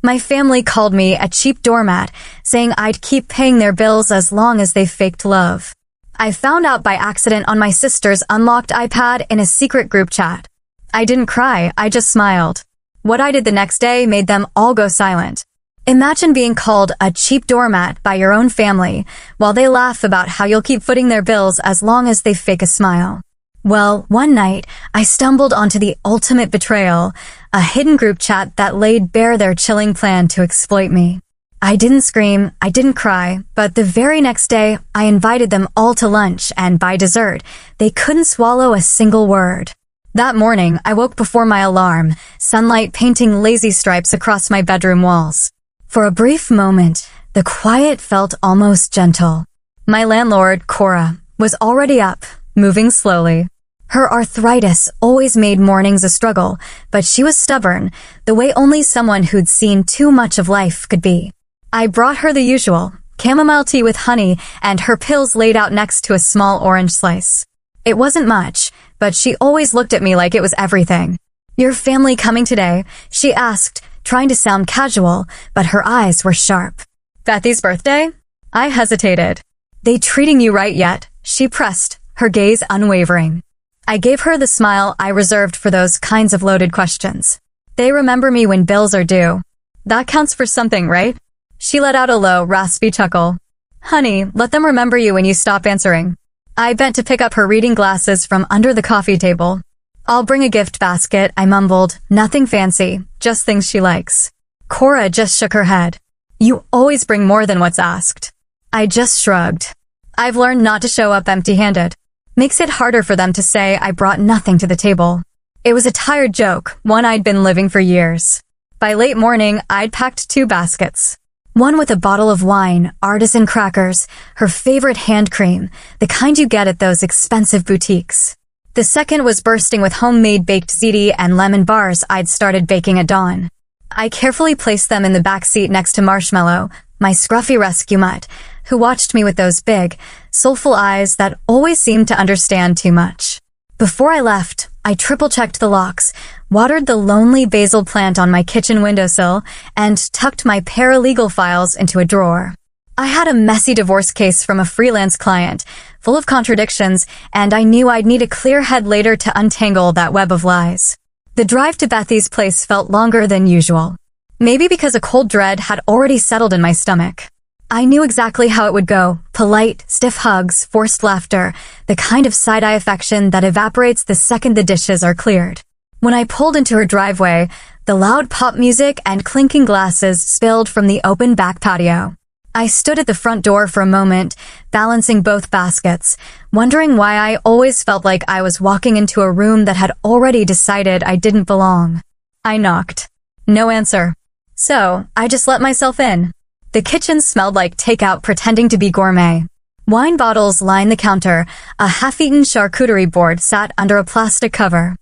My family called me a cheap doormat, saying I'd keep paying their bills as long as they faked love. I found out by accident on my sister's unlocked iPad in a secret group chat. I didn't cry, I just smiled. What I did the next day made them all go silent. Imagine being called a cheap doormat by your own family, while they laugh about how you'll keep footing their bills as long as they fake a smile. Well, one night, I stumbled onto the ultimate betrayal, a hidden group chat that laid bare their chilling plan to exploit me. I didn't scream, I didn't cry, but the very next day, I invited them all to lunch, and by dessert, they couldn't swallow a single word. That morning, I woke before my alarm, sunlight painting lazy stripes across my bedroom walls. For a brief moment, the quiet felt almost gentle. My landlord, Cora, was already up, moving slowly. Her arthritis always made mornings a struggle, but she was stubborn, the way only someone who'd seen too much of life could be. I brought her the usual, chamomile tea with honey and her pills laid out next to a small orange slice. It wasn't much, but she always looked at me like it was everything. "Your family coming today?" she asked, trying to sound casual, but her eyes were sharp. "Bethy's birthday?" I hesitated. "They treating you right yet?" she pressed, her gaze unwavering. I gave her the smile I reserved for those kinds of loaded questions. "They remember me when bills are due. That counts for something, right?" She let out a low, raspy chuckle. "Honey, let them remember you when you stop answering." I bent to pick up her reading glasses from under the coffee table. "I'll bring a gift basket," I mumbled. "Nothing fancy, just things she likes." Cora just shook her head. "You always bring more than what's asked." I just shrugged. I've learned not to show up empty-handed. Makes it harder for them to say I brought nothing to the table. It was a tired joke, one I'd been living for years. By late morning, I'd packed 2 baskets. One with a bottle of wine, artisan crackers, her favorite hand cream, the kind you get at those expensive boutiques. The second was bursting with homemade baked ziti and lemon bars I'd started baking at dawn. I carefully placed them in the back seat next to Marshmallow, my scruffy rescue mutt, who watched me with those big, soulful eyes that always seemed to understand too much. Before I left, I triple-checked the locks, watered the lonely basil plant on my kitchen windowsill, and tucked my paralegal files into a drawer. I had a messy divorce case from a freelance client, full of contradictions, and I knew I'd need a clear head later to untangle that web of lies. The drive to Bethy's place felt longer than usual. Maybe because a cold dread had already settled in my stomach. I knew exactly how it would go. Polite, stiff hugs, forced laughter, the kind of side-eye affection that evaporates the second the dishes are cleared. When I pulled into her driveway, the loud pop music and clinking glasses spilled from the open back patio. I stood at the front door for a moment, balancing both baskets, wondering why I always felt like I was walking into a room that had already decided I didn't belong. I knocked. No answer. So, I just let myself in. The kitchen smelled like takeout pretending to be gourmet. Wine bottles lined the counter, a half-eaten charcuterie board sat under a plastic cover.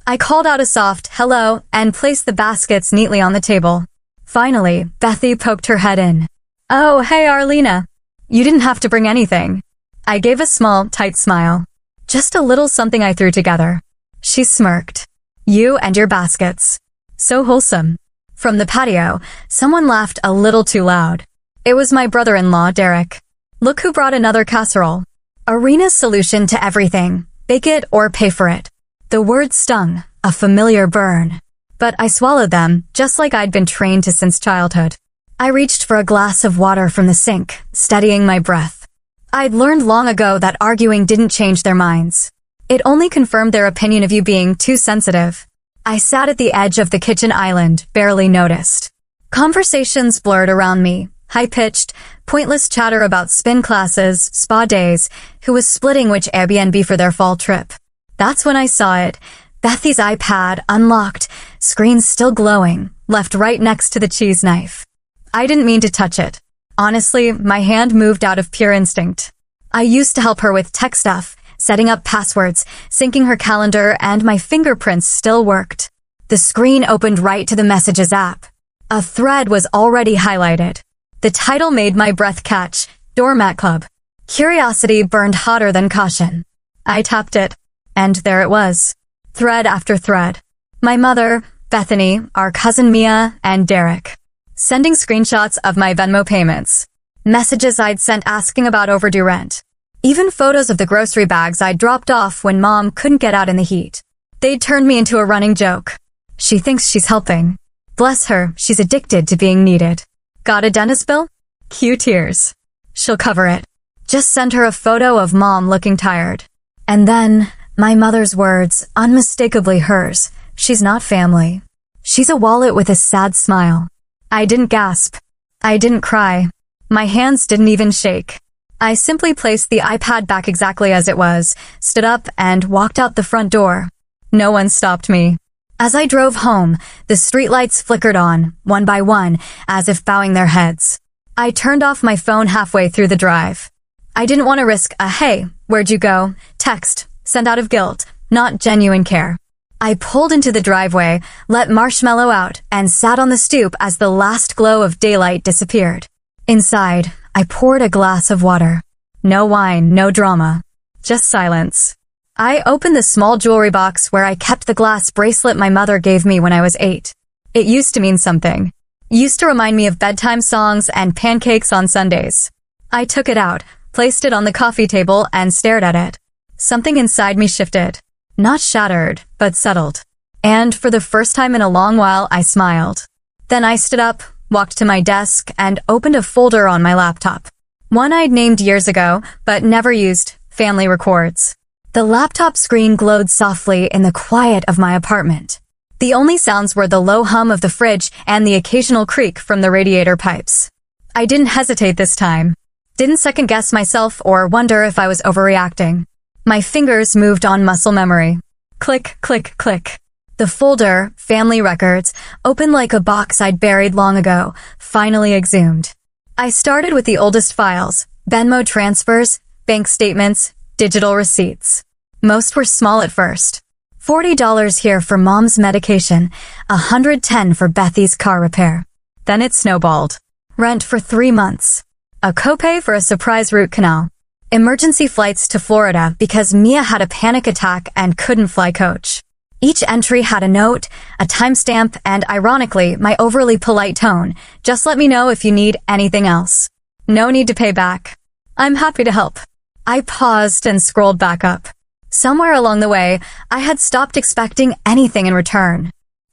I called out a soft hello and placed the baskets neatly on the table. Finally, Bethy poked her head in. "Oh, hey Arlena. You didn't have to bring anything." I gave a small, tight smile. "Just a little something I threw together." She smirked. "You and your baskets. So wholesome." From the patio, someone laughed a little too loud. It was my brother-in-law, Derek. "Look who brought another casserole." Arena's solution to everything. Bake it or pay for it. The word stung, a familiar burn. But I swallowed them, just like I'd been trained to since childhood. I reached for a glass of water from the sink, steadying my breath. I'd learned long ago that arguing didn't change their minds. It only confirmed their opinion of you being too sensitive. I sat at the edge of the kitchen island, barely noticed. Conversations blurred around me, high-pitched, pointless chatter about spin classes, spa days, who was splitting which Airbnb for their fall trip. That's when I saw it. Bethy's iPad, unlocked, screen still glowing, left right next to the cheese knife. I didn't mean to touch it. Honestly, my hand moved out of pure instinct. I used to help her with tech stuff, setting up passwords, syncing her calendar, and my fingerprints still worked. The screen opened right to the Messages app. A thread was already highlighted. The title made my breath catch, Doormat Club. Curiosity burned hotter than caution. I tapped it, and there it was. Thread after thread. My mother, Bethany, our cousin Mia, and Derek. sending screenshots of my Venmo payments, messages I'd sent asking about overdue rent, even photos of the grocery bags I'd dropped off when Mom couldn't get out in the heat. They'd turned me into a running joke. She thinks she's helping. Bless her, she's addicted to being needed. Got a dentist bill? Cue tears. She'll cover it. Just send her a photo of Mom looking tired. And then, my mother's words, unmistakably hers. She's not family. She's a wallet with a sad smile. I didn't gasp. I didn't cry. My hands didn't even shake. I simply placed the iPad back exactly as it was, stood up, and walked out the front door. No one stopped me. As I drove home, the streetlights flickered on, one by one, as if bowing their heads. I turned off my phone halfway through the drive. I didn't want to risk a "Hey, where'd you go?" text, sent out of guilt, not genuine care. I pulled into the driveway, let Marshmallow out, and sat on the stoop as the last glow of daylight disappeared. Inside, I poured a glass of water. No wine, no drama. Just silence. I opened the small jewelry box where I kept the glass bracelet my mother gave me when I was 8. It used to mean something. Used to remind me of bedtime songs and pancakes on Sundays. I took it out, placed it on the coffee table, and stared at it. Something inside me shifted. Not shattered, but settled. And for the first time in a long while, I smiled. Then I stood up, walked to my desk, and opened a folder on my laptop. One I'd named years ago, but never used, Family Records. The laptop screen glowed softly in the quiet of my apartment. The only sounds were the low hum of the fridge and the occasional creak from the radiator pipes. I didn't hesitate this time. Didn't second-guess myself or wonder if I was overreacting. My fingers moved on muscle memory. Click, click, click. The folder, Family Records, opened like a box I'd buried long ago, finally exhumed. I started with the oldest files, Venmo transfers, bank statements, digital receipts. Most were small at first. $40 here for Mom's medication, $110 for Bethy's car repair. Then it snowballed. Rent for 3 months. A copay for a surprise root canal. Emergency flights to Florida because Mia had a panic attack and couldn't fly coach. Each entry had a note, a timestamp, and ironically, my overly polite tone. Just let me know if you need anything else. No need to pay back. I'm happy to help. I paused and scrolled back up. Somewhere along the way, I had stopped expecting anything in return.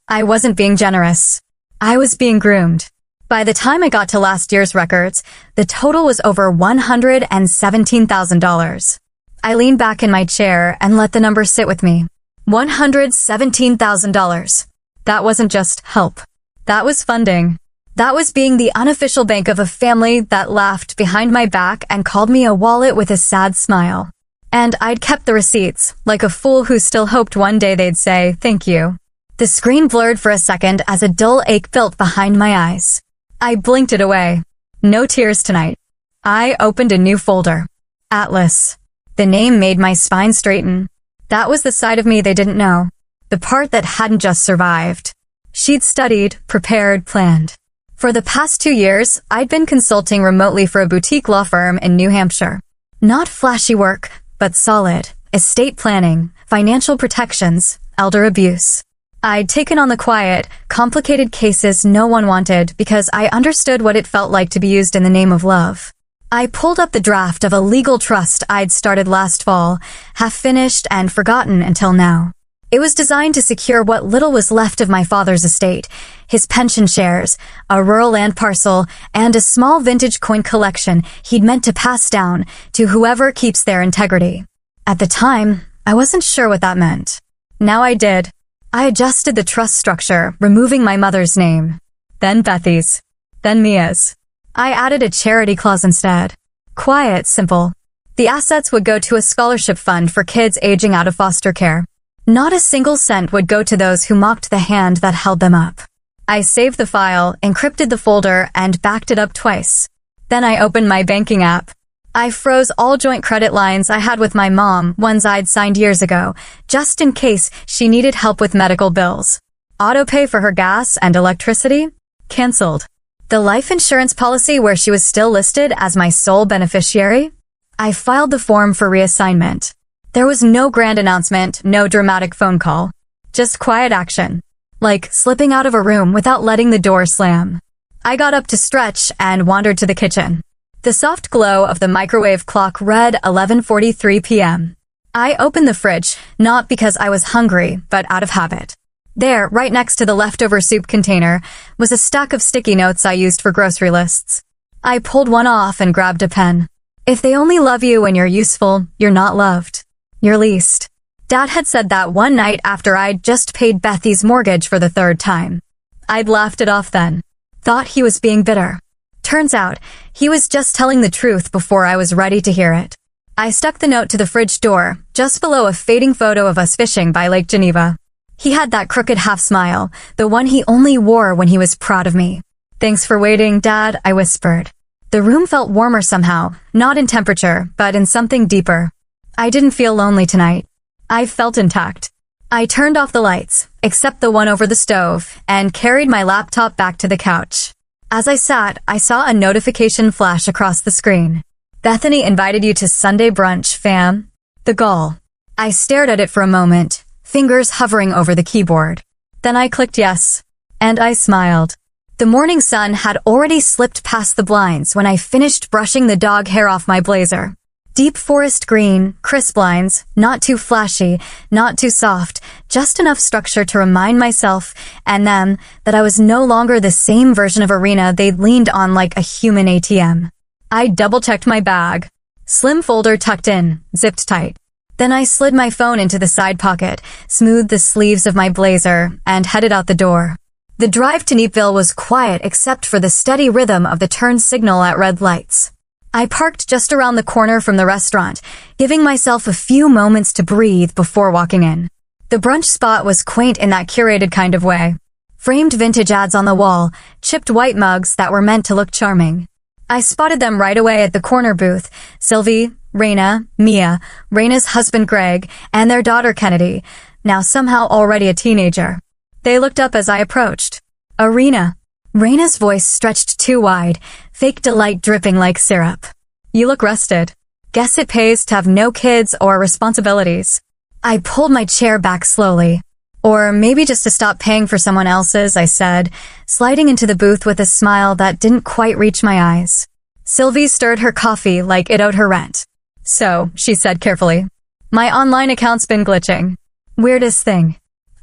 I wasn't being generous. I was being groomed. By the time I got to last year's records, the total was over $117,000. I leaned back in my chair and let the number sit with me. $117,000. That wasn't just help. That was funding. That was being the unofficial bank of a family that laughed behind my back and called me a wallet with a sad smile. And I'd kept the receipts, like a fool who still hoped one day they'd say, "Thank you." The screen blurred for a second as a dull ache built behind my eyes. I blinked it away. No tears tonight. I opened a new folder. Atlas. The name made my spine straighten. That was the side of me they didn't know. The part that hadn't just survived. She'd studied, prepared, planned. For the past 2 years, I'd been consulting remotely for a boutique law firm in New Hampshire. Not flashy work, but solid. Estate planning, financial protections, elder abuse. I'd taken on the quiet, complicated cases no one wanted because I understood what it felt like to be used in the name of love. I pulled up the draft of a legal trust I'd started last fall, half finished and forgotten until now. It was designed to secure what little was left of my father's estate, his pension shares, a rural land parcel, and a small vintage coin collection he'd meant to pass down to whoever keeps their integrity. At the time, I wasn't sure what that meant. Now I did. I adjusted the trust structure, removing my mother's name. Then Bethy's. Then Mia's. I added a charity clause instead. Quiet, simple. The assets would go to a scholarship fund for kids aging out of foster care. Not a single cent would go to those who mocked the hand that held them up. I saved the file, encrypted the folder, and backed it up twice. Then I opened my banking app. I froze all joint credit lines I had with my mom, ones I'd signed years ago, just in case she needed help with medical bills. Autopay for her gas and electricity? Cancelled. The life insurance policy where she was still listed as my sole beneficiary? I filed the form for reassignment. There was no grand announcement, no dramatic phone call. Just quiet action. Like slipping out of a room without letting the door slam. I got up to stretch and wandered to the kitchen. The soft glow of the microwave clock read 11:43 p.m. I opened the fridge, not because I was hungry, but out of habit. There, right next to the leftover soup container, was a stack of sticky notes I used for grocery lists. I pulled one off and grabbed a pen. If they only love you when you're useful, you're not loved. You're leased. Dad had said that one night after I'd just paid Bethy's mortgage for the third time. I'd laughed it off then. Thought he was being bitter. Turns out, he was just telling the truth before I was ready to hear it. I stuck the note to the fridge door, just below a fading photo of us fishing by Lake Geneva. He had that crooked half-smile, the one he only wore when he was proud of me. "Thanks for waiting, Dad," I whispered. The room felt warmer somehow, not in temperature, but in something deeper. I didn't feel lonely tonight. I felt intact. I turned off the lights, except the one over the stove, and carried my laptop back to the couch. As I sat, I saw a notification flash across the screen. "Bethany invited you to Sunday brunch, fam." The gall. I stared at it for a moment, fingers hovering over the keyboard. Then I clicked yes, and I smiled. The morning sun had already slipped past the blinds when I finished brushing the dog hair off my blazer. Deep forest green, crisp lines, not too flashy, not too soft, just enough structure to remind myself and them that I was no longer the same version of Arena they'd leaned on like a human ATM. I double-checked my bag. Slim folder tucked in, zipped tight. Then I slid my phone into the side pocket, smoothed the sleeves of my blazer, and headed out the door. The drive to Neepville was quiet except for the steady rhythm of the turn signal at red lights. I parked just around the corner from the restaurant, giving myself a few moments to breathe before walking in. The brunch spot was quaint in that curated kind of way. Framed vintage ads on the wall, chipped white mugs that were meant to look charming. I spotted them right away at the corner booth. Sylvie, Raina, Mia, Raina's husband Greg, and their daughter Kennedy, now somehow already a teenager. They looked up as I approached. Arena. Raina's voice stretched too wide, fake delight dripping like syrup. "You look rested. Guess it pays to have no kids or responsibilities." I pulled my chair back slowly. "Or maybe just to stop paying for someone else's," I said, sliding into the booth with a smile that didn't quite reach my eyes. Sylvie stirred her coffee like it owed her rent. "So," she said carefully, "my online account's been glitching. Weirdest thing.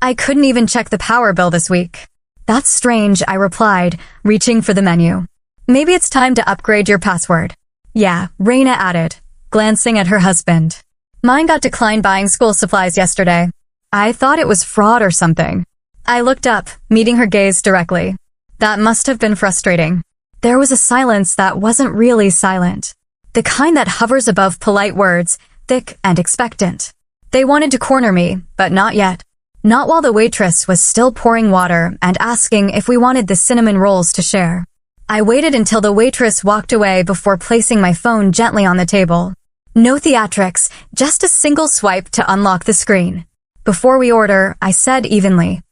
I couldn't even check the power bill this week." "That's strange," I replied, reaching for the menu. "Maybe it's time to upgrade your password." "Yeah," Raina added, glancing at her husband. "Mine got declined buying school supplies yesterday. I thought it was fraud or something." I looked up, meeting her gaze directly. That must have been frustrating. There was a silence that wasn't really silent. The kind that hovers above polite words, thick and expectant. They wanted to corner me, but not yet. Not while the waitress was still pouring water and asking if we wanted the cinnamon rolls to share. I waited until the waitress walked away before placing my phone gently on the table. No theatrics, just a single swipe to unlock the screen. "Before we order," I said evenly,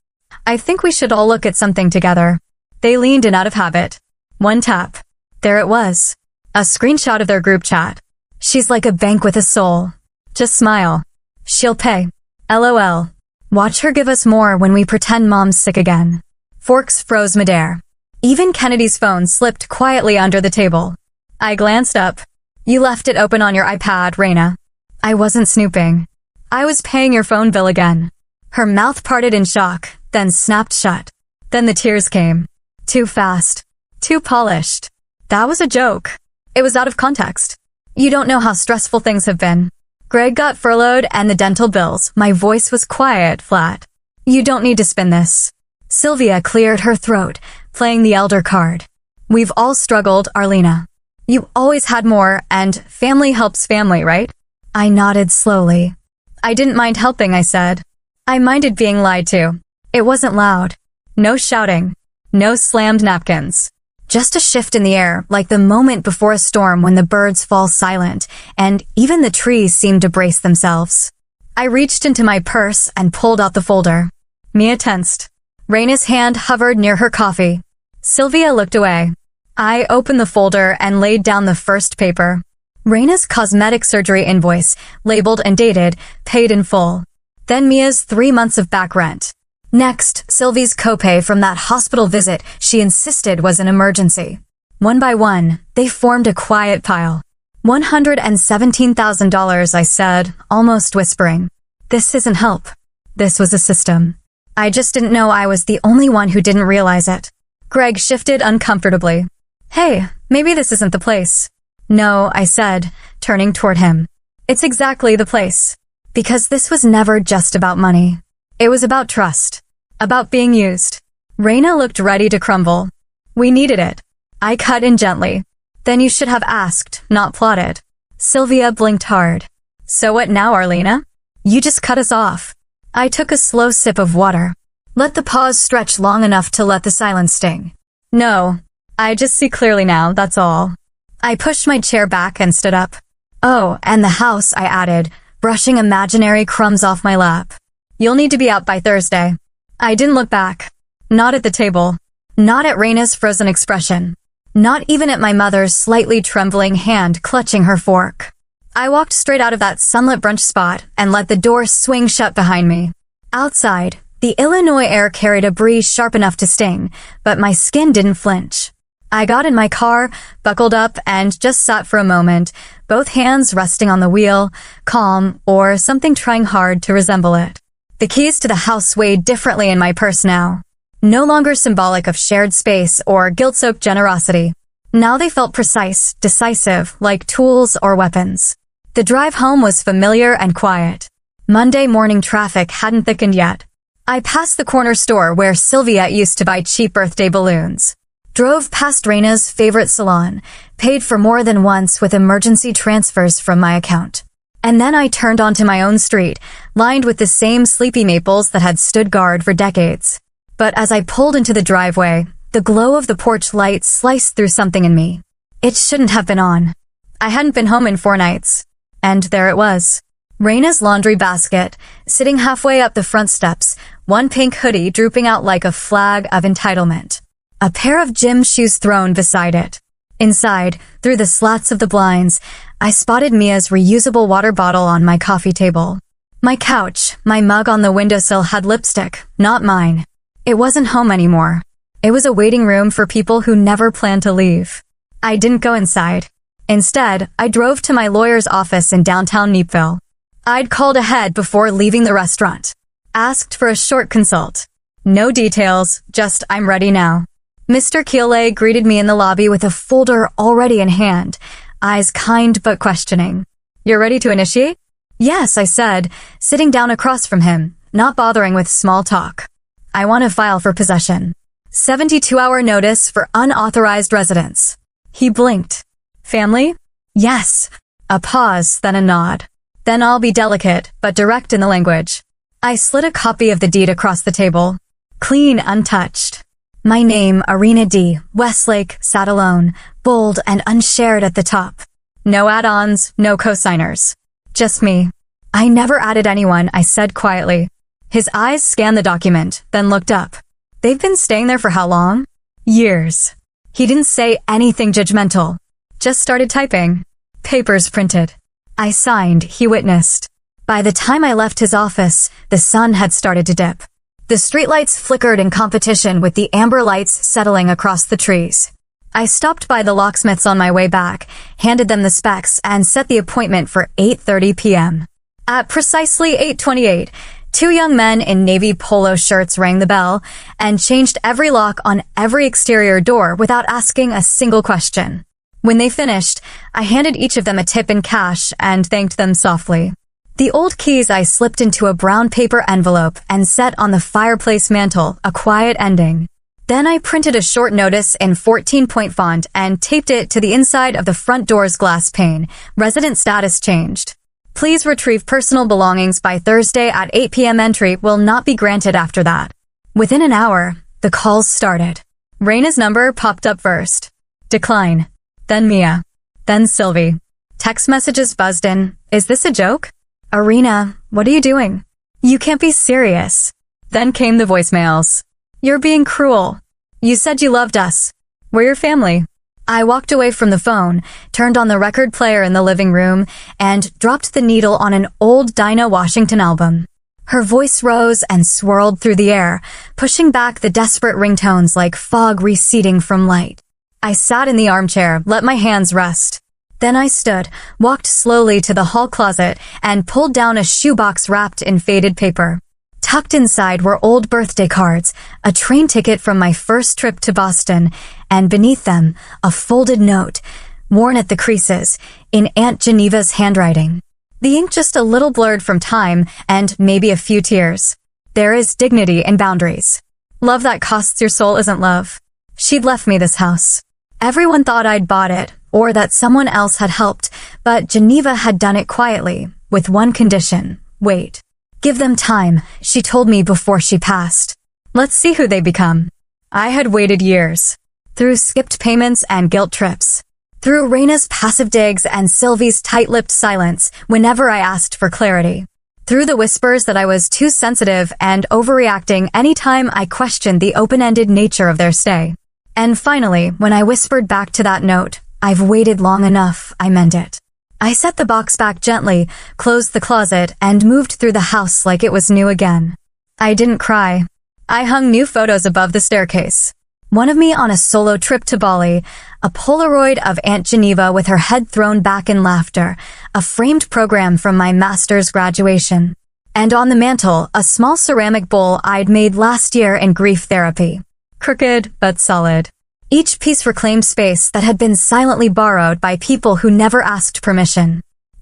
"I think we should all look at something together." They leaned in out of habit. One tap. There it was. A screenshot of their group chat. "She's like a bank with a soul. Just smile. She'll pay. LOL. Watch her give us more when we pretend mom's sick again." Forks froze midair. Even Kennedy's phone slipped quietly under the table. I glanced up. "You left it open on your iPad, Raina." I wasn't snooping. "I was paying your phone bill again." Her mouth parted in shock, then snapped shut. Then the tears came. Too fast. Too polished. That was a joke. It was out of context. "You don't know how stressful things have been. Greg got furloughed and the dental bills." My voice was quiet, flat. "You don't need to spin this." Sylvia cleared her throat, playing the elder card. "We've all struggled, Arlena. You always had more, and family helps family, right?" I nodded slowly. "I didn't mind helping," I said. "I minded being lied to. It wasn't loud. No shouting. No slammed napkins. Just a shift in the air, like the moment before a storm when the birds fall silent, and even the trees seem to brace themselves." I reached into my purse and pulled out the folder. Mia tensed. Raina's hand hovered near her coffee. Sylvia looked away. I opened the folder and laid down the first paper. Raina's cosmetic surgery invoice, labeled and dated, paid in full. Then Mia's 3 months of back rent. Next, Sylvie's copay from that hospital visit she insisted was an emergency. One by one, they formed a quiet pile. $117,000, I said, almost whispering. This isn't help. This was a system. I just didn't know I was the only one who didn't realize it. Greg shifted uncomfortably. Hey, maybe this isn't the place. No, I said, turning toward him. It's exactly the place. Because this was never just about money. It was about trust. About being used. Raina looked ready to crumble. We needed it. I cut in gently. Then you should have asked, not plotted. Sylvia blinked hard. So what now, Arlena? You just cut us off. I took a slow sip of water. Let the pause stretch long enough to let the silence sting. No, I just see clearly now, that's all. I pushed my chair back and stood up. Oh, and the house, I added, brushing imaginary crumbs off my lap. You'll need to be out by Thursday. I didn't look back. Not at the table. Not at Raina's frozen expression. Not even at my mother's slightly trembling hand clutching her fork. I walked straight out of that sunlit brunch spot and let the door swing shut behind me. Outside, the Illinois air carried a breeze sharp enough to sting, but my skin didn't flinch. I got in my car, buckled up, and just sat for a moment, both hands resting on the wheel, calm, or something trying hard to resemble it. The keys to the house weighed differently in my purse now. No longer symbolic of shared space or guilt-soaked generosity. Now they felt precise, decisive, like tools or weapons. The drive home was familiar and quiet. Monday morning traffic hadn't thickened yet. I passed the corner store where Sylvia used to buy cheap birthday balloons. Drove past Raina's favorite salon, paid for more than once with emergency transfers from my account. And then I turned onto my own street, lined with the same sleepy maples that had stood guard for decades. But as I pulled into the driveway, the glow of the porch light sliced through something in me. It shouldn't have been on. I hadn't been home in 4 nights. And there it was. Raina's laundry basket, sitting halfway up the front steps, one pink hoodie drooping out like a flag of entitlement. A pair of gym shoes thrown beside it. Inside, through the slats of the blinds, I spotted Mia's reusable water bottle on my coffee table. My couch, my mug on the windowsill had lipstick, not mine. It wasn't home anymore. It was a waiting room for people who never planned to leave. I didn't go inside. Instead, I drove to my lawyer's office in downtown Neepville. I'd called ahead before leaving the restaurant. Asked for a short consult. No details, just I'm ready now. Mr. Keeley greeted me in the lobby with a folder already in hand, eyes kind but questioning. You're ready to initiate? Yes, I said, sitting down across from him, not bothering with small talk. I want to file for possession. 72-hour notice for unauthorized residence. He blinked. Family? Yes. A pause, then a nod. Then I'll be delicate, but direct in the language. I slid a copy of the deed across the table. Clean, untouched. My name, Arena D. Westlake, sat alone, bold and unshared at the top. No add-ons, no co-signers. Just me. I never added anyone, I said quietly. His eyes scanned the document, then looked up. They've been staying there for how long? Years. He didn't say anything judgmental. Just started typing. Papers printed. I signed, he witnessed. By the time I left his office, the sun had started to dip. The streetlights flickered in competition with the amber lights settling across the trees. I stopped by the locksmiths on my way back, handed them the specs, and set the appointment for 8:30 p.m. At precisely 8:28, 2 young men in navy polo shirts rang the bell and changed every lock on every exterior door without asking a single question. When they finished, I handed each of them a tip in cash and thanked them softly. The old keys I slipped into a brown paper envelope and set on the fireplace mantel, a quiet ending. Then I printed a short notice in 14-point font and taped it to the inside of the front door's glass pane. Resident status changed. Please retrieve personal belongings by Thursday at 8 p.m. Entry will not be granted after that. Within an hour, the calls started. Raina's number popped up first. Decline. Then Mia. Then Sylvie. Text messages buzzed in. Is this a joke? Arena, what are you doing? You can't be serious. Then came the voicemails. You're being cruel. You said you loved us. We're your family. I walked away from the phone, turned on the record player in the living room, and dropped the needle on an old Dinah Washington album. Her voice rose and swirled through the air, pushing back the desperate ringtones like fog receding from light. I sat in the armchair, let my hands rest. Then I stood, walked slowly to the hall closet, and pulled down a shoebox wrapped in faded paper. Tucked inside were old birthday cards, a train ticket from my first trip to Boston, and beneath them, a folded note, worn at the creases, in Aunt Geneva's handwriting. The ink just a little blurred from time and maybe a few tears. There is dignity in boundaries. Love that costs your soul isn't love. She'd left me this house. Everyone thought I'd bought it, or that someone else had helped, but Geneva had done it quietly, with one condition: wait. Give them time, she told me before she passed. Let's see who they become. I had waited years. Through skipped payments and guilt trips. Through Raina's passive digs and Sylvie's tight-lipped silence whenever I asked for clarity. Through the whispers that I was too sensitive and overreacting anytime I questioned the open-ended nature of their stay. And finally, when I whispered back to that note, I've waited long enough, I meant it. I set the box back gently, closed the closet, and moved through the house like it was new again. I didn't cry. I hung new photos above the staircase. One of me on a solo trip to Bali, a Polaroid of Aunt Geneva with her head thrown back in laughter, a framed program from my master's graduation. And on the mantel, a small ceramic bowl I'd made last year in grief therapy. Crooked, but solid. Each piece reclaimed space that had been silently borrowed by people who never asked permission.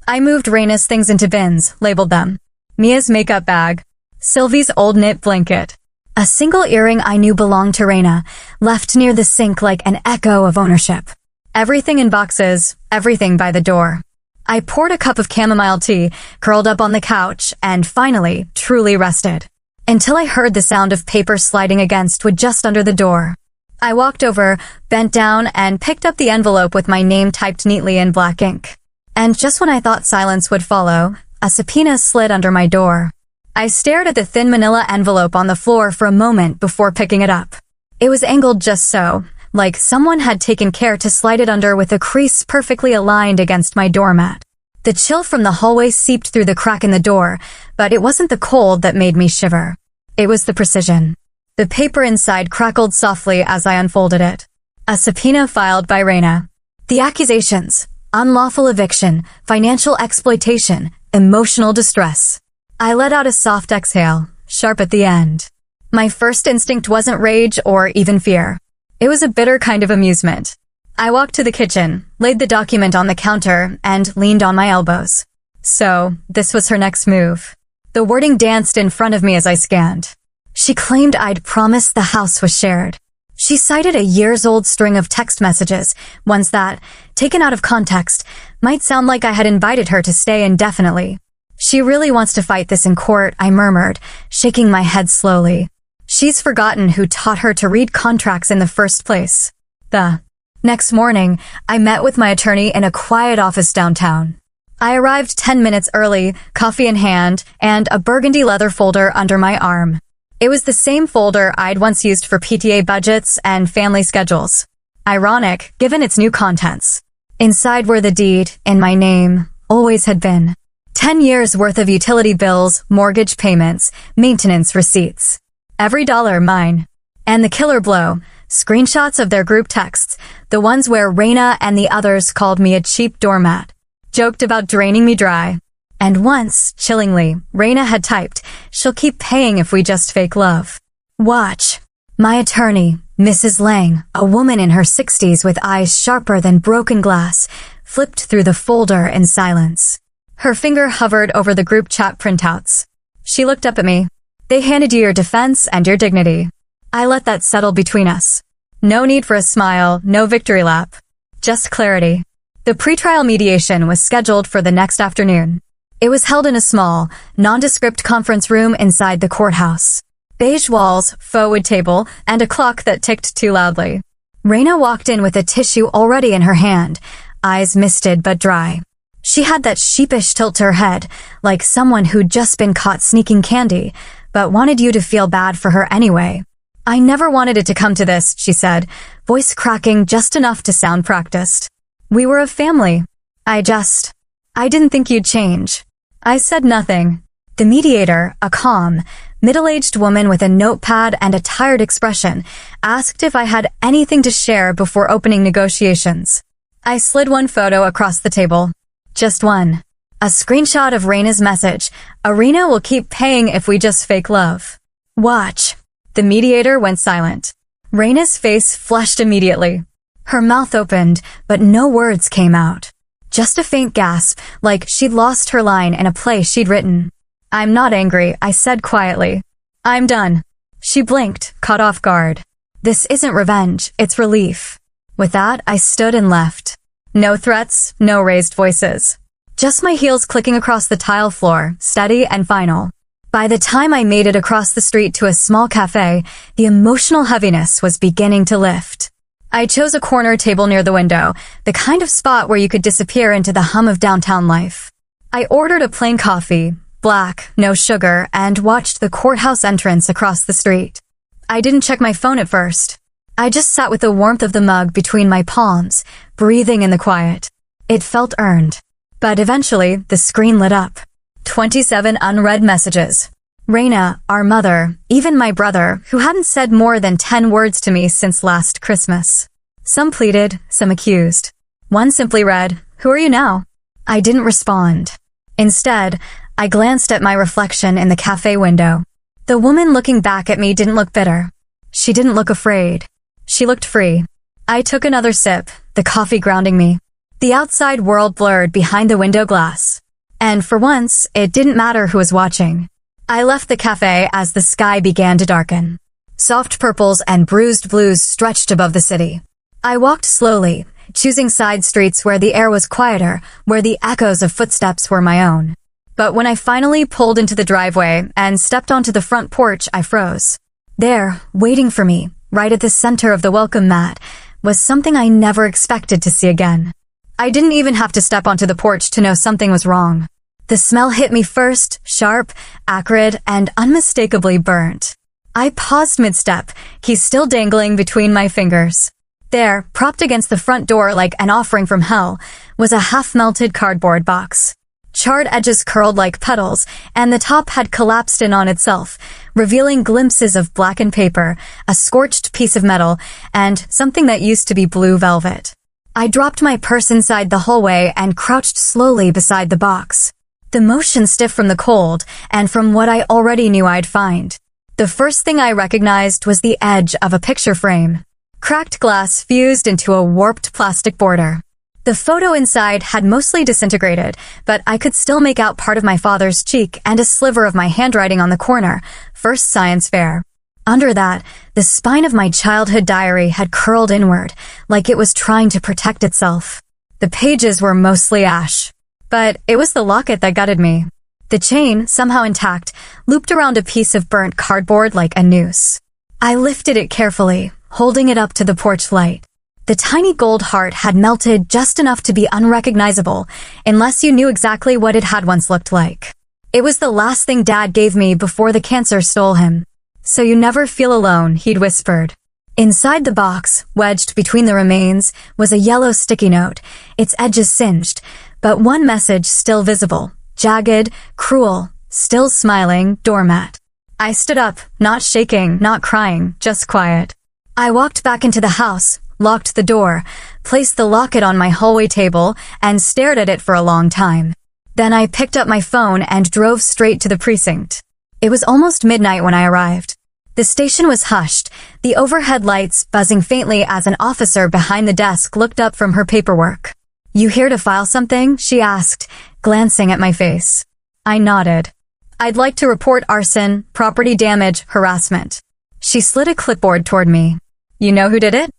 I moved Raina's things into bins, labeled them. Mia's makeup bag. Sylvie's old knit blanket. A single earring I knew belonged to Raina, left near the sink like an echo of ownership. Everything in boxes, everything by the door. I poured a cup of chamomile tea, curled up on the couch, and finally, truly rested. Until I heard the sound of paper sliding against wood just under the door. I walked over, bent down, and picked up the envelope with my name typed neatly in black ink. And just when I thought silence would follow, a subpoena slid under my door. I stared at the thin manila envelope on the floor for a moment before picking it up. It was angled just so, like someone had taken care to slide it under with a crease perfectly aligned against my doormat. The chill from the hallway seeped through the crack in the door, but it wasn't the cold that made me shiver. It was the precision. The paper inside crackled softly as I unfolded it. A subpoena filed by Raina. The accusations: unlawful eviction, financial exploitation, emotional distress. I let out a soft exhale, sharp at the end. My first instinct wasn't rage or even fear. It was a bitter kind of amusement. I walked to the kitchen, laid the document on the counter, and leaned on my elbows. So, this was her next move. The wording danced in front of me as I scanned. She claimed I'd promised the house was shared. She cited a years-old string of text messages, ones that, taken out of context, might sound like I had invited her to stay indefinitely. She really wants to fight this in court, I murmured, shaking my head slowly. She's forgotten who taught her to read contracts in the first place. The next morning, I met with my attorney in a quiet office downtown. I arrived 10 minutes early, coffee in hand, and a burgundy leather folder under my arm. It was the same folder I'd once used for PTA budgets and family schedules. Ironic, given its new contents. Inside were the deed, in my name, always had been. 10 years worth of utility bills, mortgage payments, maintenance receipts. Every dollar mine. And the killer blow, screenshots of their group texts, the ones where Raina and the others called me a cheap doormat. Joked about draining me dry. And once, chillingly, Raina had typed, she'll keep paying if we just fake love. Watch. My attorney, Mrs. Lang, a woman in her 60s with eyes sharper than broken glass, flipped through the folder in silence. Her finger hovered over the group chat printouts. She looked up at me. They handed you your defense and your dignity. I let that settle between us. No need for a smile, no victory lap. Just clarity. The pretrial mediation was scheduled for the next afternoon. It was held in a small, nondescript conference room inside the courthouse. Beige walls, faux wood table, and a clock that ticked too loudly. Raina walked in with a tissue already in her hand, eyes misted but dry. She had that sheepish tilt to her head, like someone who'd just been caught sneaking candy, but wanted you to feel bad for her anyway. I never wanted it to come to this, she said, voice cracking just enough to sound practiced. We were a family. I didn't think you'd change. I said nothing. The mediator, a calm, middle-aged woman with a notepad and a tired expression, asked if I had anything to share before opening negotiations. I slid one photo across the table. Just one. A screenshot of Raina's message. Arena will keep paying if we just fake love. Watch. The mediator went silent. Raina's face flushed immediately. Her mouth opened, but no words came out. Just a faint gasp, like she'd lost her line in a play she'd written. I'm not angry, I said quietly. I'm done. She blinked, caught off guard. This isn't revenge, it's relief. With that, I stood and left. No threats, no raised voices. Just my heels clicking across the tile floor, steady and final. By the time I made it across the street to a small cafe, the emotional heaviness was beginning to lift. I chose a corner table near the window, the kind of spot where you could disappear into the hum of downtown life. I ordered a plain coffee, black, no sugar, and watched the courthouse entrance across the street. I didn't check my phone at first. I just sat with the warmth of the mug between my palms, breathing in the quiet. It felt earned. But eventually, the screen lit up. 27 unread messages. Raina, our mother, even my brother, who hadn't said more than 10 words to me since last Christmas. Some pleaded, some accused. One simply read, "Who are you now?" I didn't respond. Instead, I glanced at my reflection in the cafe window. The woman looking back at me didn't look bitter. She didn't look afraid. She looked free. I took another sip, the coffee grounding me. The outside world blurred behind the window glass. And for once, it didn't matter who was watching. I left the cafe as the sky began to darken. Soft purples and bruised blues stretched above the city. I walked slowly, choosing side streets where the air was quieter, where the echoes of footsteps were my own. But when I finally pulled into the driveway and stepped onto the front porch, I froze. There, waiting for me, right at the center of the welcome mat, was something I never expected to see again. I didn't even have to step onto the porch to know something was wrong. The smell hit me first, sharp, acrid, and unmistakably burnt. I paused mid-step, keys still dangling between my fingers. There, propped against the front door like an offering from hell, was a half-melted cardboard box. Charred edges curled like petals, and the top had collapsed in on itself, revealing glimpses of blackened paper, a scorched piece of metal, and something that used to be blue velvet. I dropped my purse inside the hallway and crouched slowly beside the box. The motion stiff from the cold, and from what I already knew I'd find. The first thing I recognized was the edge of a picture frame. Cracked glass fused into a warped plastic border. The photo inside had mostly disintegrated, but I could still make out part of my father's cheek and a sliver of my handwriting on the corner, first science fair. Under that, the spine of my childhood diary had curled inward, like it was trying to protect itself. The pages were mostly ash. But it was the locket that gutted me. The chain, somehow intact, looped around a piece of burnt cardboard like a noose. I lifted it carefully, holding it up to the porch light. The tiny gold heart had melted just enough to be unrecognizable, unless you knew exactly what it had once looked like. It was the last thing Dad gave me before the cancer stole him. "So you never feel alone," he'd whispered. Inside the box, wedged between the remains, was a yellow sticky note, its edges singed, but one message still visible, jagged, cruel, still smiling, doormat. I stood up, not shaking, not crying, just quiet. I walked back into the house, locked the door, placed the locket on my hallway table, and stared at it for a long time. Then I picked up my phone and drove straight to the precinct. It was almost midnight when I arrived. The station was hushed, the overhead lights buzzing faintly as an officer behind the desk looked up from her paperwork. "You here to file something?" she asked, glancing at my face. I nodded. "I'd like to report arson, property damage, harassment." She slid a clipboard toward me. "You know who did it?"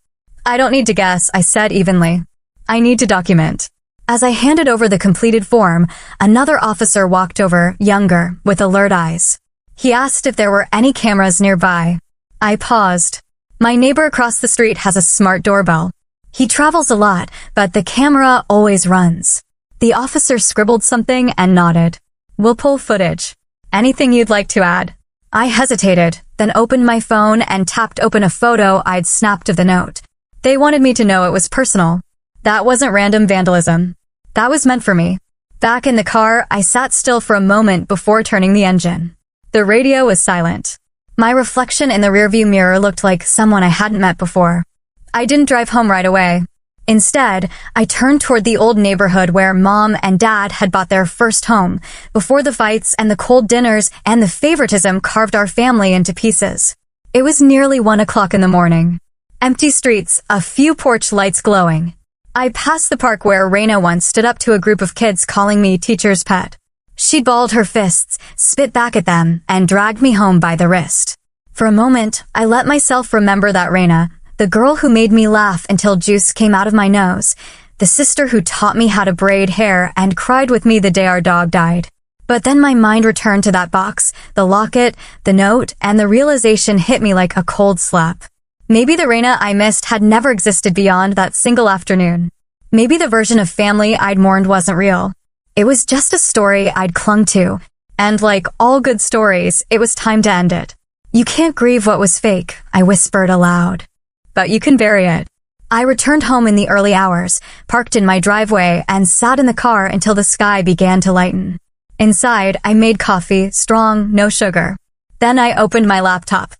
"I don't need to guess," I said evenly. "I need to document." As I handed over the completed form, another officer walked over, younger, with alert eyes. He asked if there were any cameras nearby. I paused. My neighbor across the street has a smart doorbell. He travels a lot, but the camera always runs. The officer scribbled something and nodded. "We'll pull footage. Anything you'd like to add?" I hesitated, then opened my phone and tapped open a photo I'd snapped of the note. They wanted me to know it was personal. That wasn't random vandalism. That was meant for me. Back in the car, I sat still for a moment before turning the engine. The radio was silent. My reflection in the rearview mirror looked like someone I hadn't met before. I didn't drive home right away. Instead, I turned toward the old neighborhood where Mom and Dad had bought their first home, before the fights and the cold dinners and the favoritism carved our family into pieces. It was nearly 1 o'clock in the morning. Empty streets, a few porch lights glowing. I passed the park where Raina once stood up to a group of kids calling me teacher's pet. She'd balled her fists, spit back at them, and dragged me home by the wrist. For a moment, I let myself remember that Raina, the girl who made me laugh until juice came out of my nose, the sister who taught me how to braid hair and cried with me the day our dog died. But then my mind returned to that box, the locket, the note, and the realization hit me like a cold slap. Maybe the Raina I missed had never existed beyond that single afternoon. Maybe the version of family I'd mourned wasn't real. It was just a story I'd clung to, and like all good stories, it was time to end it. You can't grieve what was fake, I whispered aloud. But you can bury it. I returned home in the early hours, parked in my driveway, and sat in the car until the sky began to lighten. Inside, I made coffee, strong, no sugar. Then I opened my laptop.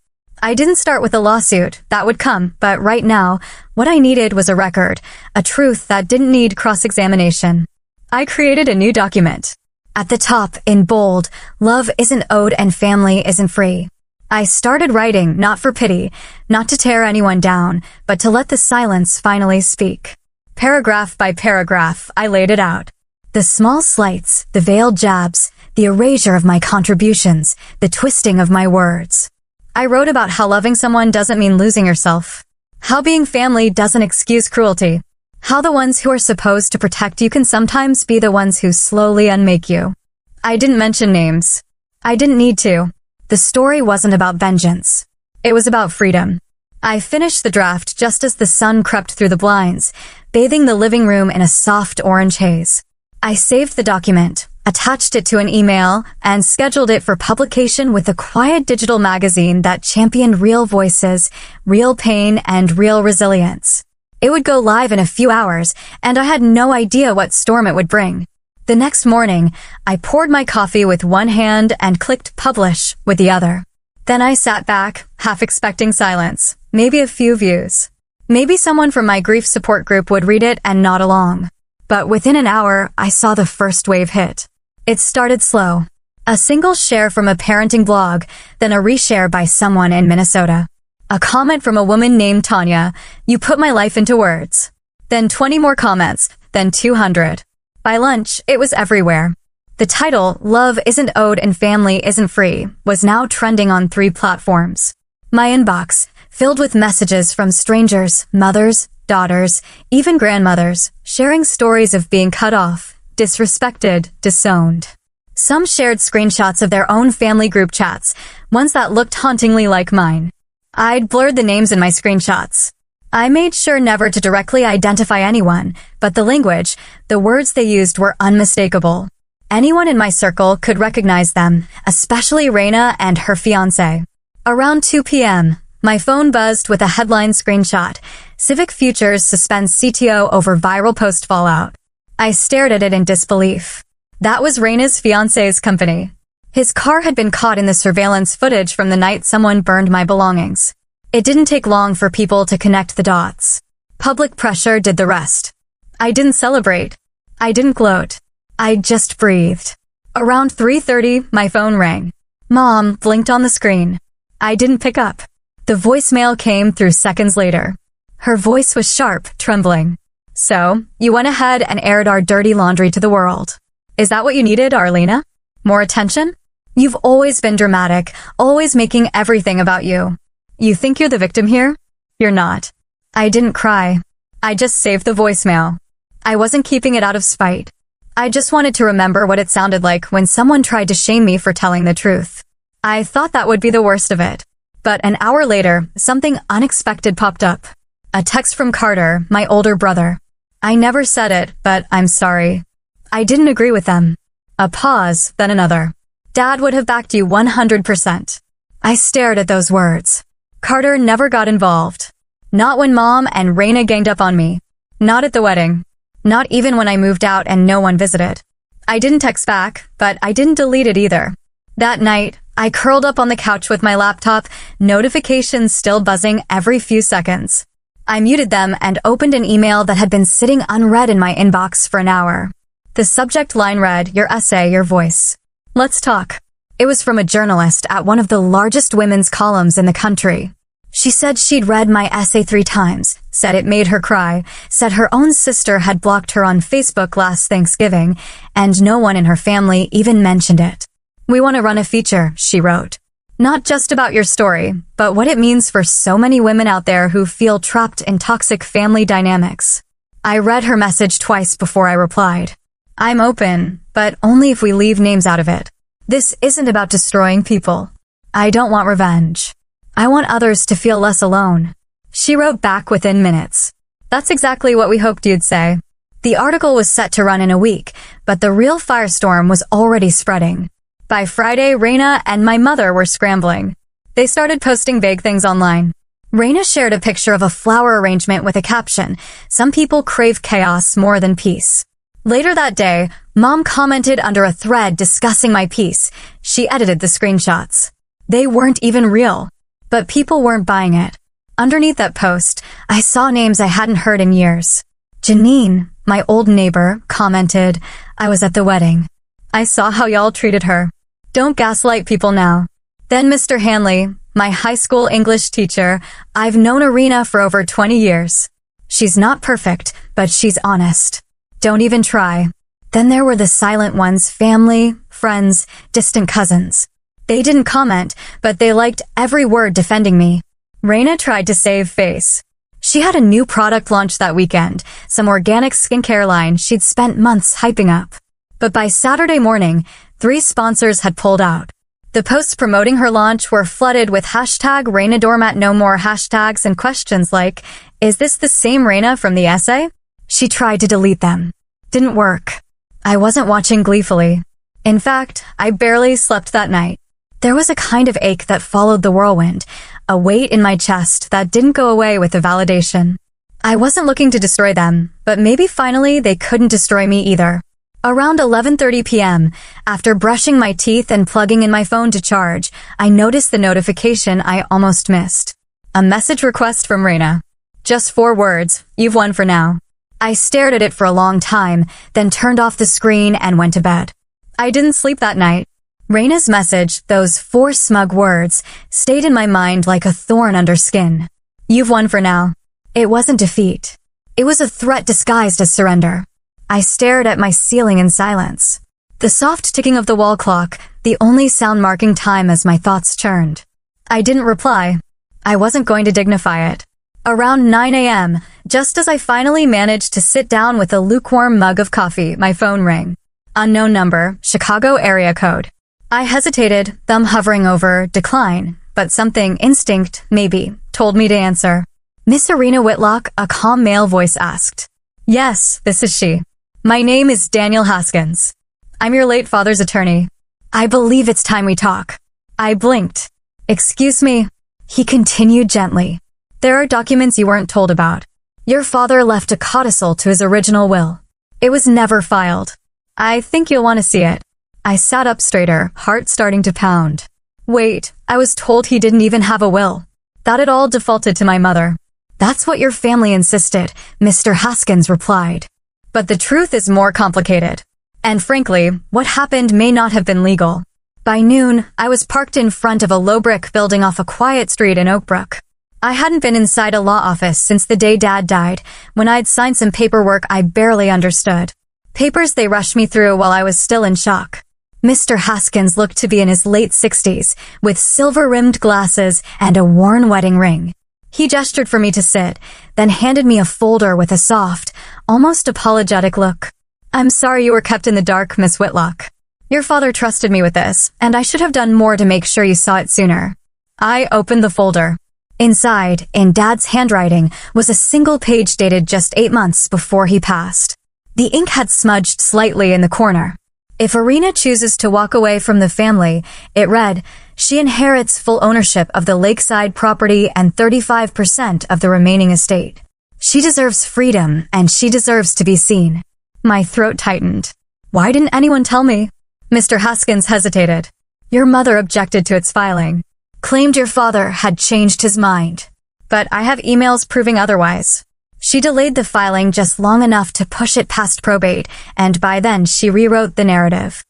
I didn't start with a lawsuit, that would come, but right now, what I needed was a record, a truth that didn't need cross-examination. I created a new document. At the top, in bold, love isn't owed and family isn't free. I started writing, not for pity, not to tear anyone down, but to let the silence finally speak. Paragraph by paragraph, I laid it out. The small slights, the veiled jabs, the erasure of my contributions, the twisting of my words. I wrote about how loving someone doesn't mean losing yourself. How being family doesn't excuse cruelty. How the ones who are supposed to protect you can sometimes be the ones who slowly unmake you. I didn't mention names. I didn't need to. The story wasn't about vengeance. It was about freedom. I finished the draft just as the sun crept through the blinds, bathing the living room in a soft orange haze. I saved the document, attached it to an email, and scheduled it for publication with a quiet digital magazine that championed real voices, real pain, and real resilience. It would go live in a few hours, and I had no idea what storm it would bring. The next morning, I poured my coffee with one hand and clicked publish with the other. Then I sat back, half expecting silence, maybe a few views. Maybe someone from my grief support group would read it and nod along. But within an hour, I saw the first wave hit. It started slow. A single share from a parenting blog, then a reshare by someone in Minnesota. A comment from a woman named Tanya, "You put my life into words." Then 20 more comments, then 200. By lunch, it was everywhere. The title, "Love Isn't Owed and Family Isn't Free," was now trending on 3 platforms. My inbox, filled with messages from strangers, mothers, daughters, even grandmothers, sharing stories of being cut off, disrespected, disowned. Some shared screenshots of their own family group chats, ones that looked hauntingly like mine. I'd blurred the names in my screenshots. I made sure never to directly identify anyone, but the language, the words they used were unmistakable. Anyone in my circle could recognize them, especially Raina and her fiancé. Around 2 p.m., my phone buzzed with a headline screenshot, "Civic Futures suspends CTO over viral post fallout." I stared at it in disbelief. That was Raina's fiancé's company. His car had been caught in the surveillance footage from the night someone burned my belongings. It didn't take long for people to connect the dots. Public pressure did the rest. I didn't celebrate. I didn't gloat. I just breathed. Around 3:30, my phone rang. Mom blinked on the screen. I didn't pick up. The voicemail came through seconds later. Her voice was sharp, trembling. "So, you went ahead and aired our dirty laundry to the world. Is that what you needed, Arlena? More attention? You've always been dramatic, always making everything about you. You think you're the victim here? You're not." I didn't cry. I just saved the voicemail. I wasn't keeping it out of spite. I just wanted to remember what it sounded like when someone tried to shame me for telling the truth. I thought that would be the worst of it. But an hour later, something unexpected popped up. A text from Carter, my older brother. I never said it, but I'm sorry. I didn't agree with them. A pause, then another. Dad would have backed you 100%. I stared at those words. Carter never got involved. Not when Mom and Raina ganged up on me. Not at the wedding. Not even when I moved out and no one visited. I didn't text back, but I didn't delete it either. That night, I curled up on the couch with my laptop, notifications still buzzing every few seconds. I muted them and opened an email that had been sitting unread in my inbox for an hour. The subject line read, "Your essay, your voice. Let's talk." It was from a journalist at one of the largest women's columns in the country. She said she'd read my essay 3 times, said it made her cry, said her own sister had blocked her on Facebook last Thanksgiving, and no one in her family even mentioned it. "We want to run a feature," she wrote. "Not just about your story, but what it means for so many women out there who feel trapped in toxic family dynamics." I read her message twice before I replied. "I'm open, but only if we leave names out of it. This isn't about destroying people. I don't want revenge. I want others to feel less alone." She wrote back within minutes. "That's exactly what we hoped you'd say." The article was set to run in a week, but the real firestorm was already spreading. By Friday, Raina and my mother were scrambling. They started posting vague things online. Raina shared a picture of a flower arrangement with a caption, "Some people crave chaos more than peace." Later that day, Mom commented under a thread discussing my piece. She edited the screenshots. They weren't even real. But people weren't buying it. Underneath that post, I saw names I hadn't heard in years. Janine, my old neighbor, commented, "I was at the wedding. I saw how y'all treated her. Don't gaslight people now." Then Mr. Hanley, my high school English teacher, "I've known Irina for over 20 years. She's not perfect, but she's honest. Don't even try." Then there were the silent ones, family, friends, distant cousins. They didn't comment, but they liked every word defending me. Raina tried to save face. She had a new product launch that weekend, some organic skincare line she'd spent months hyping up. But by Saturday morning, 3 sponsors had pulled out. The posts promoting her launch were flooded with hashtag Raina Doormat no more hashtags and questions like, "Is this the same Raina from the essay?" She tried to delete them. Didn't work. I wasn't watching gleefully. In fact, I barely slept that night. There was a kind of ache that followed the whirlwind, a weight in my chest that didn't go away with the validation. I wasn't looking to destroy them, but maybe finally they couldn't destroy me either. Around 11:30 p.m., after brushing my teeth and plugging in my phone to charge, I noticed the notification I almost missed. A message request from Raina. Just 4 words, "You've won for now." I stared at it for a long time, then turned off the screen and went to bed. I didn't sleep that night. Raina's message, those 4 smug words, stayed in my mind like a thorn under skin. "You've won for now." It wasn't defeat. It was a threat disguised as surrender. I stared at my ceiling in silence. The soft ticking of the wall clock, the only sound marking time as my thoughts churned. I didn't reply. I wasn't going to dignify it. Around 9 a.m., just as I finally managed to sit down with a lukewarm mug of coffee, my phone rang. Unknown number, Chicago area code. I hesitated, thumb hovering over decline, but something, instinct, maybe, told me to answer. "Miss Irina Whitlock," a calm male voice asked. "Yes, this is she. My name is Daniel Haskins. I'm your late father's attorney. I believe it's time we talk." I blinked. "Excuse me," he continued gently. "There are documents you weren't told about. Your father left a codicil to his original will. It was never filed. I think you'll want to see it." I sat up straighter, heart starting to pound. Wait, I was told he didn't even have a will. That it all defaulted to my mother. "That's what your family insisted," Mr. Haskins replied. "But the truth is more complicated. And frankly, what happened may not have been legal." By noon, I was parked in front of a low-brick building off a quiet street in Oak Brook. I hadn't been inside a law office since the day Dad died, when I'd signed some paperwork I barely understood. Papers they rushed me through while I was still in shock. Mr. Haskins looked to be in his late 60s, with silver-rimmed glasses and a worn wedding ring. He gestured for me to sit, then handed me a folder with a soft, almost apologetic look. "I'm sorry you were kept in the dark, Miss Whitlock. Your father trusted me with this, and I should have done more to make sure you saw it sooner." I opened the folder. Inside, in Dad's handwriting, was a single page dated just 8 months before he passed. The ink had smudged slightly in the corner. If Irina chooses to walk away from the family, it read, she inherits full ownership of the lakeside property and 35% of the remaining estate. She deserves freedom, and she deserves to be seen. My throat tightened. Why didn't anyone tell me? Mr. Haskins hesitated. Your mother objected to its filing. Claimed your father had changed his mind. But I have emails proving otherwise. She delayed the filing just long enough to push it past probate, and by then she rewrote the narrative.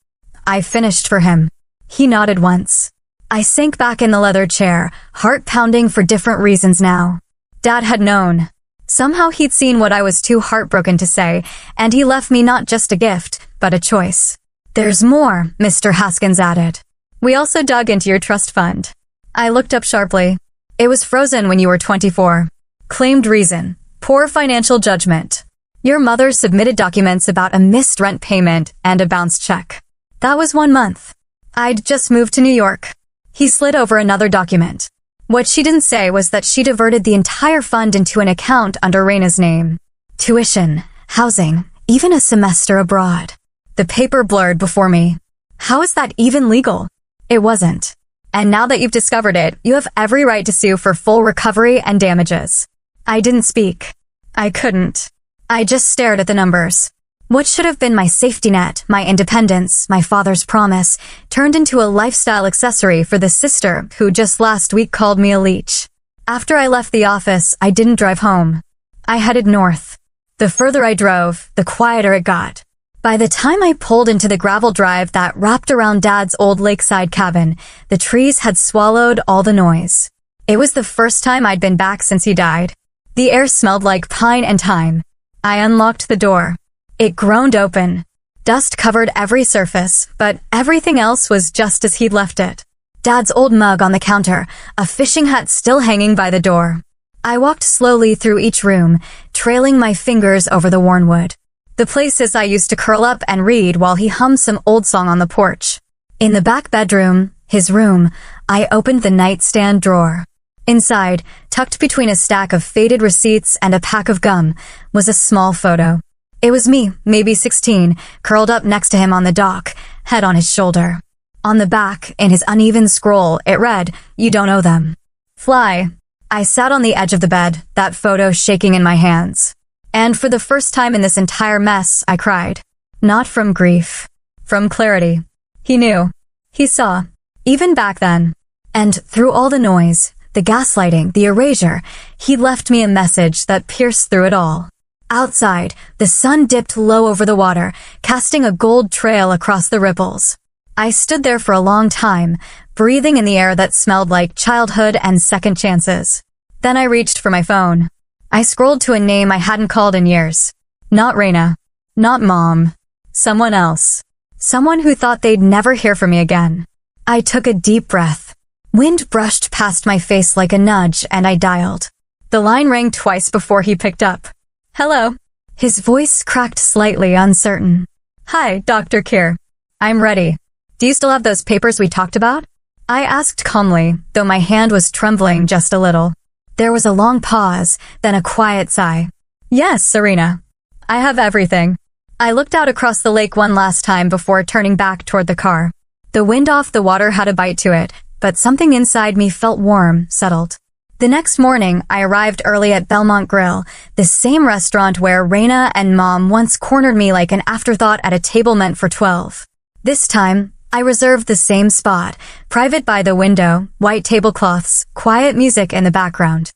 I finished for him. He nodded once. I sank back in the leather chair, heart pounding for different reasons now. Dad had known. Somehow he'd seen what I was too heartbroken to say, and he left me not just a gift, but a choice. There's more, Mr. Haskins added. We also dug into your trust fund. I looked up sharply. It was frozen when you were 24. Claimed reason: poor financial judgment. Your mother submitted documents about a missed rent payment and a bounced check. That was 1 month. I'd just moved to New York. He slid over another document. What she didn't say was that she diverted the entire fund into an account under Raina's name. Tuition, housing, even a semester abroad. The paper blurred before me. How is that even legal? It wasn't. And now that you've discovered it, you have every right to sue for full recovery and damages. I didn't speak. I couldn't. I just stared at the numbers. What should have been my safety net, my independence, my father's promise, turned into a lifestyle accessory for the sister who just last week called me a leech. After I left the office, I didn't drive home. I headed north. The further I drove, the quieter it got. By the time I pulled into the gravel drive that wrapped around Dad's old lakeside cabin, the trees had swallowed all the noise. It was the first time I'd been back since he died. The air smelled like pine and thyme. I unlocked the door. It groaned open. Dust covered every surface, but everything else was just as he'd left it. Dad's old mug on the counter, a fishing hat still hanging by the door. I walked slowly through each room, trailing my fingers over the worn wood. The places I used to curl up and read while he hummed some old song on the porch. In the back bedroom, his room, I opened the nightstand drawer. Inside, tucked between a stack of faded receipts and a pack of gum, was a small photo. It was me, maybe 16, curled up next to him on the dock, head on his shoulder. On the back, in his uneven scroll, it read, "You don't owe them." Fly. I sat on the edge of the bed, that photo shaking in my hands. And for the first time in this entire mess, I cried. Not from grief. From clarity. He knew. He saw. Even back then. And through all the noise, the gaslighting, the erasure, he left me a message that pierced through it all. Outside, the sun dipped low over the water, casting a gold trail across the ripples. I stood there for a long time, breathing in the air that smelled like childhood and second chances. Then I reached for my phone. I scrolled to a name I hadn't called in years. Not Raina. Not Mom. Someone else. Someone who thought they'd never hear from me again. I took a deep breath. Wind brushed past my face like a nudge, and I dialed. The line rang twice before he picked up. Hello. His voice cracked slightly, uncertain. Hi, Dr. Keir. I'm ready. Do you still have those papers we talked about? I asked calmly, though my hand was trembling just a little. There was a long pause, then a quiet sigh. Yes, Serena. I have everything. I looked out across the lake one last time before turning back toward the car. The wind off the water had a bite to it, but something inside me felt warm, settled. The next morning, I arrived early at Belmont Grill, the same restaurant where Raina and Mom once cornered me like an afterthought at a table meant for 12. This time, I reserved the same spot, private by the window, white tablecloths, quiet music in the background.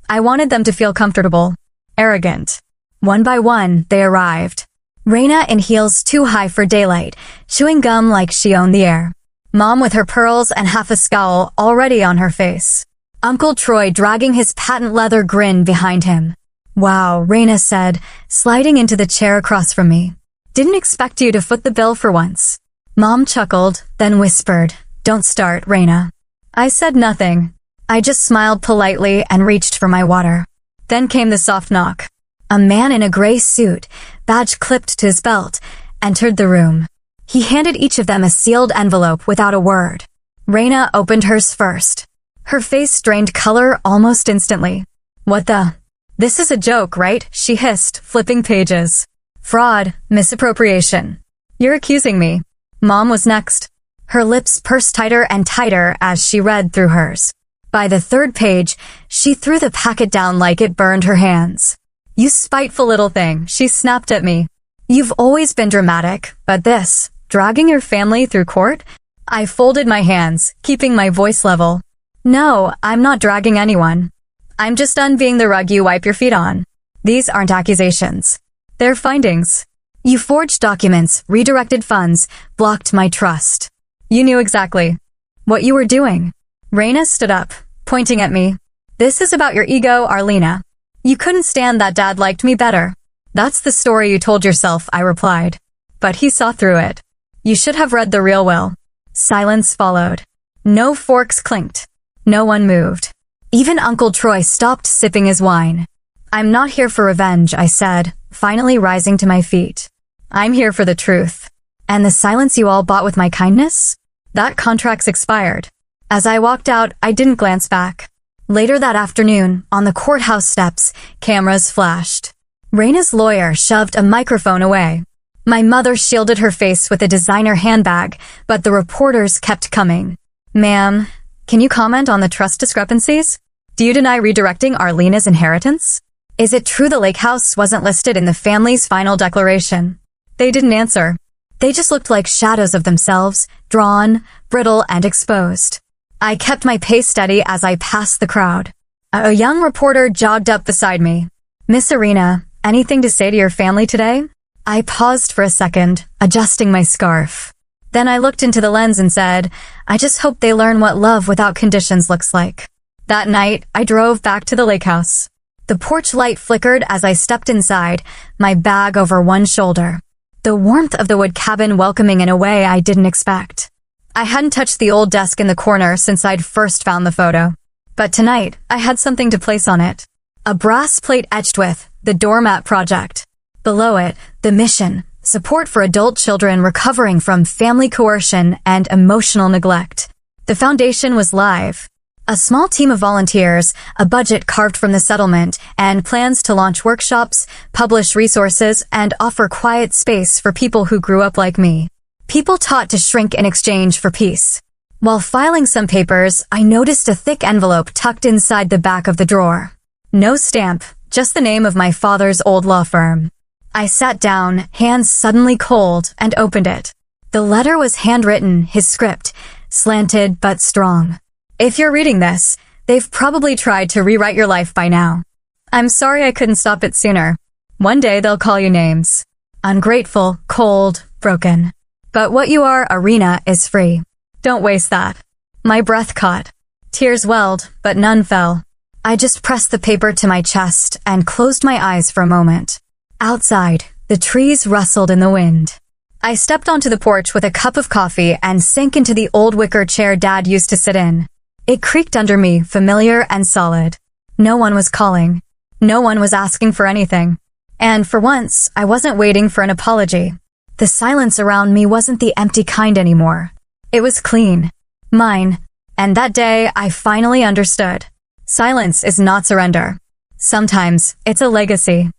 I wanted them to feel comfortable, arrogant. One by one, they arrived. Raina in heels too high for daylight, chewing gum like she owned the air. Mom with her pearls and half a scowl already on her face. Uncle Troy dragging his patent leather grin behind him. Wow, Raina said, sliding into the chair across from me. Didn't expect you to foot the bill for once. Mom chuckled, then whispered, Don't start, Raina. I said nothing. I just smiled politely and reached for my water. Then came the soft knock. A man in a gray suit, badge clipped to his belt, entered the room. He handed each of them a sealed envelope without a word. Raina opened hers first. Her face drained color almost instantly. What the? This is a joke, right? She hissed, flipping pages. Fraud, misappropriation. You're accusing me. Mom was next. Her lips pursed tighter and tighter as she read through hers. By the third page, she threw the packet down like it burned her hands. You spiteful little thing, she snapped at me. You've always been dramatic, but this, dragging your family through court? I folded my hands, keeping my voice level. No, I'm not dragging anyone. I'm just unbeing the rug you wipe your feet on. These aren't accusations. They're findings. You forged documents, redirected funds, blocked my trust. You knew exactly what you were doing. Raina stood up, pointing at me. This is about your ego, Arlena. You couldn't stand that Dad liked me better. That's the story you told yourself, I replied. But he saw through it. You should have read the real will. Silence followed. No forks clinked. No one moved. Even Uncle Troy stopped sipping his wine. I'm not here for revenge, I said, finally rising to my feet. I'm here for the truth. And the silence you all bought with my kindness? That contract's expired. As I walked out, I didn't glance back. Later that afternoon, on the courthouse steps, cameras flashed. Raina's lawyer shoved a microphone away. My mother shielded her face with a designer handbag, but the reporters kept coming. Ma'am, can you comment on the trust discrepancies? Do you deny redirecting Arlena's inheritance? Is it true the lake house wasn't listed in the family's final declaration? They didn't answer. They just looked like shadows of themselves, drawn, brittle, and exposed. I kept my pace steady as I passed the crowd. A young reporter jogged up beside me. Miss Arena, anything to say to your family today? I paused for a second, adjusting my scarf. Then I looked into the lens and said, I just hope they learn what love without conditions looks like. That night, I drove back to the lake house. The porch light flickered as I stepped inside, my bag over one shoulder. The warmth of the wood cabin welcoming in a way I didn't expect. I hadn't touched the old desk in the corner since I'd first found the photo. But tonight, I had something to place on it. A brass plate etched with, the Doormat Project. Below it, the mission, support for adult children recovering from family coercion and emotional neglect. The foundation was live. A small team of volunteers, a budget carved from the settlement, and plans to launch workshops, publish resources, and offer quiet space for people who grew up like me. People taught to shrink in exchange for peace. While filing some papers, I noticed a thick envelope tucked inside the back of the drawer. No stamp, just the name of my father's old law firm. I sat down, hands suddenly cold, and opened it. The letter was handwritten, his script, slanted but strong. If you're reading this, they've probably tried to rewrite your life by now. I'm sorry I couldn't stop it sooner. One day they'll call you names. Ungrateful, cold, broken. But what you are, Arena, is free. Don't waste that. My breath caught. Tears welled, but none fell. I just pressed the paper to my chest and closed my eyes for a moment. Outside, the trees rustled in the wind. I stepped onto the porch with a cup of coffee and sank into the old wicker chair Dad used to sit in. It creaked under me, familiar and solid. No one was calling. No one was asking for anything. And for once, I wasn't waiting for an apology. The silence around me wasn't the empty kind anymore. It was clean. Mine. And that day, I finally understood. Silence is not surrender. Sometimes, it's a legacy.